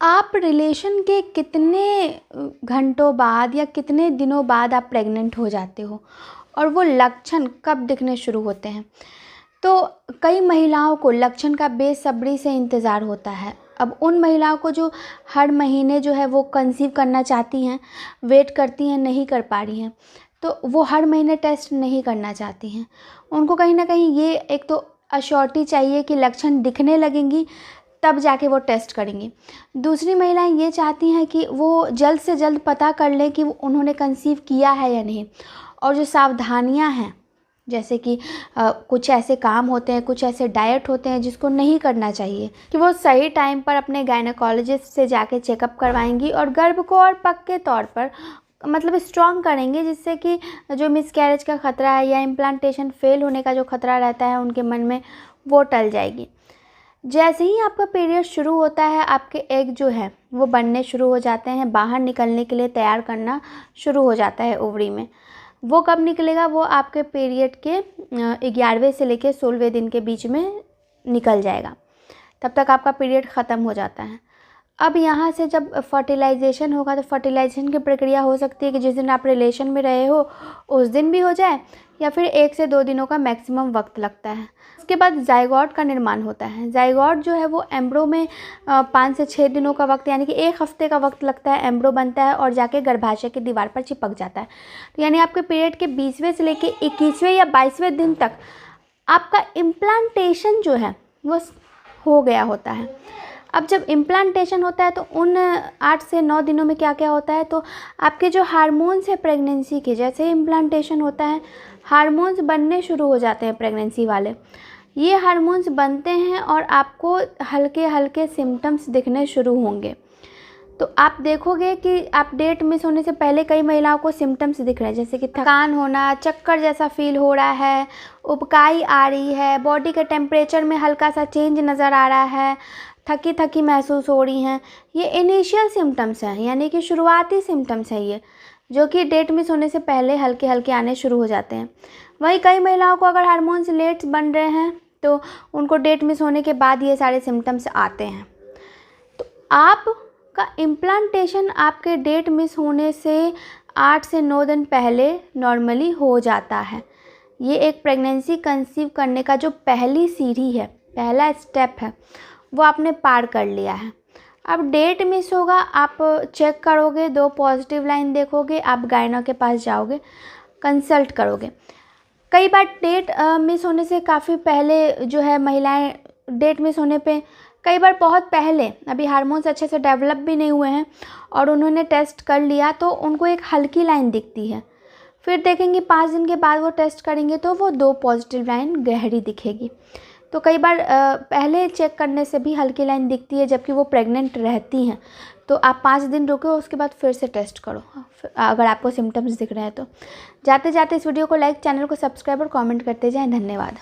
आप रिलेशन के कितने घंटों बाद या कितने दिनों बाद आप प्रेग्नेंट हो जाते हो और वो लक्षण कब दिखने शुरू होते हैं? तो कई महिलाओं को लक्षण का बेसब्री से इंतज़ार होता है। अब उन महिलाओं को जो हर महीने जो है वो कंसीव करना चाहती हैं, वेट करती हैं, नहीं कर पा रही हैं, तो वो हर महीने टेस्ट नहीं करना चाहती हैं। उनको कहीं न कहीं ये एक तो एश्योरिटी चाहिए कि लक्षण दिखने लगेंगी तब जाके वो टेस्ट करेंगी। दूसरी महिलाएं ये चाहती हैं कि वो जल्द से जल्द पता कर लें कि उन्होंने कंसीव किया है या नहीं। और जो सावधानियां हैं, जैसे कि कुछ ऐसे काम होते हैं, कुछ ऐसे डाइट होते हैं जिसको नहीं करना चाहिए, कि वो सही टाइम पर अपने गायनेकोलॉजिस्ट से जाके चेकअप करवाएंगी और गर्भ को और पक्के तौर पर मतलब स्ट्रॉन्ग करेंगे, जिससे कि जो मिसकैरेज का ख़तरा है या इम्प्लांटेशन फेल होने का जो ख़तरा रहता है उनके मन में, वो टल जाएगी। जैसे ही आपका पीरियड शुरू होता है, आपके एग जो है वो बनने शुरू हो जाते हैं, बाहर निकलने के लिए तैयार करना शुरू हो जाता है ओवरी में। वो कब निकलेगा? वो आपके पीरियड के 11वें से लेकर 16वें दिन के बीच में निकल जाएगा। तब तक आपका पीरियड ख़त्म हो जाता है। अब यहाँ से जब फर्टिलाइजेशन होगा, तो फर्टिलाइजेशन की प्रक्रिया हो सकती है कि जिस दिन आप रिलेशन में रहे हो उस दिन भी हो जाए, या फिर 1 से 2 दिनों का मैक्सिमम वक्त लगता है। उसके बाद जाइगोट का निर्माण होता है। जाइगोट जो है वो एम्ब्रो में 5 से 6 दिनों का वक्त, यानी कि 1 हफ्ते का वक्त लगता है। एम्ब्रो बनता है और जाके गर्भाशय की दीवार पर चिपक जाता है। तो यानी आपके पीरियड के 20वें से लेके 21वें या 22वें दिन तक आपका इम्प्लांटेशन जो है वो हो गया होता है। अब जब इम्प्लांटेशन होता है तो उन 8 से 9 दिनों में क्या क्या होता है, तो आपके जो हार्मोन्स है प्रेगनेंसी के, जैसे ही इम्प्लांटेशन होता है हार्मोन्स बनने शुरू हो जाते हैं प्रेगनेंसी वाले। ये हार्मोन्स बनते हैं और आपको हल्के हल्के सिम्टम्स दिखने शुरू होंगे। तो आप देखोगे कि आप डेट मिस होने से पहले कई महिलाओं को सिम्टम्स दिख रहे हैं, जैसे कि थकान होना, चक्कर जैसा फील हो रहा है, उबकाई आ रही है, बॉडी के टेम्परेचर में हल्का सा चेंज नज़र आ रहा है, थकी थकी महसूस हो रही हैं। ये इनिशियल सिम्टम्स हैं, यानी कि शुरुआती सिम्टम्स हैं ये, जो कि डेट मिस होने से पहले हल्के हल्के आने शुरू हो जाते हैं। वहीं कई महिलाओं को अगर हार्मोन्स लेट बन रहे हैं तो उनको डेट मिस होने के बाद ये सारे सिम्टम्स आते हैं। तो आपका इम्प्लांटेशन आपके डेट मिस होने से 8 से 9 दिन पहले नॉर्मली हो जाता है। ये एक प्रेगनेंसी कंसीव करने का जो पहली सीढ़ी है, पहला स्टेप है, वो आपने पार कर लिया है। अब डेट मिस होगा, आप चेक करोगे, 2 पॉजिटिव लाइन देखोगे, आप गायनो के पास जाओगे, कंसल्ट करोगे। कई बार डेट मिस होने से काफ़ी पहले जो है महिलाएं डेट मिस होने पे, कई बार बहुत पहले, अभी हार्मोन्स अच्छे से डेवलप भी नहीं हुए हैं और उन्होंने टेस्ट कर लिया तो उनको एक हल्की लाइन दिखती है। फिर देखेंगे 5 दिन के बाद वो टेस्ट करेंगे तो वो 2 पॉजिटिव लाइन गहरी दिखेगी। तो कई बार पहले चेक करने से भी हल्की लाइन दिखती है जबकि वो प्रेग्नेंट रहती हैं। तो आप 5 दिन रुको, उसके बाद फिर से टेस्ट करो अगर आपको सिम्टम्स दिख रहे हैं तो। जाते जाते इस वीडियो को लाइक, चैनल को सब्सक्राइब और कमेंट करते जाएं। धन्यवाद।